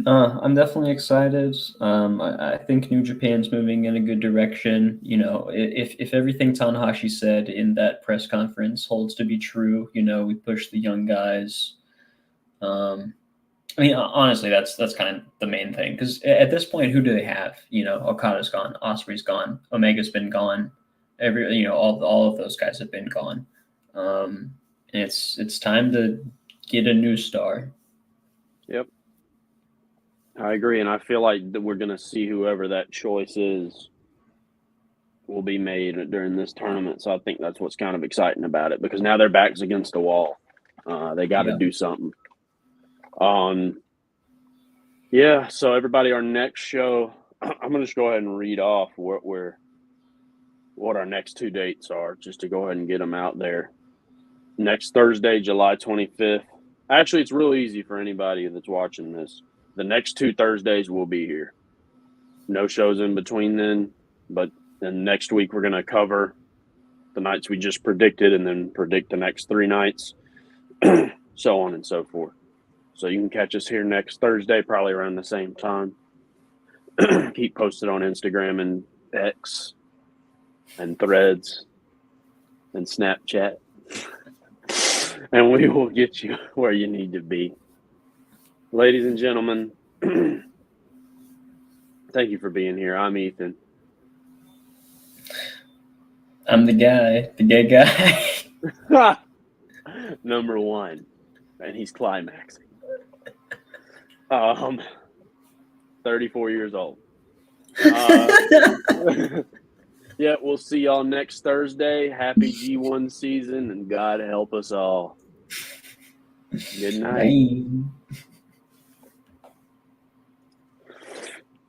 I'm definitely excited. I think New Japan's moving in a good direction. You know, if everything Tanahashi said in that press conference holds to be true, you know, we push the young guys. I mean, honestly, that's kind of the main thing, because at this point, who do they have? You know, Okada's gone, Osprey's gone, Omega's been gone. All of those guys have been gone. And it's time to get a new star.
Yep, I agree, and I feel like that we're going to see whoever that choice is will be made during this tournament. So I think that's what's kind of exciting about it, because now their back's against the wall. They got to do something. Yeah, so everybody, our next show, I'm going to just go ahead and read off what our next 2 dates are, just to go ahead and get them out there. Next Thursday, July 25th. Actually, it's real easy for anybody that's watching this. The next 2 Thursdays we'll be here. No shows in between then, but then next week we're going to cover the nights we just predicted and then predict the next 3 nights, so on and so forth. So you can catch us here next Thursday, probably around the same time. Keep posted on Instagram and X and Threads and Snapchat. And we will get you where you need to be. Ladies and gentlemen, thank you for being here. I'm Ethan.
I'm the gay guy.
Number 1. And he's climaxing. 34 years old. Yeah, we'll see y'all next Thursday. Happy G1 season, and God help us all. Good night.
Bye.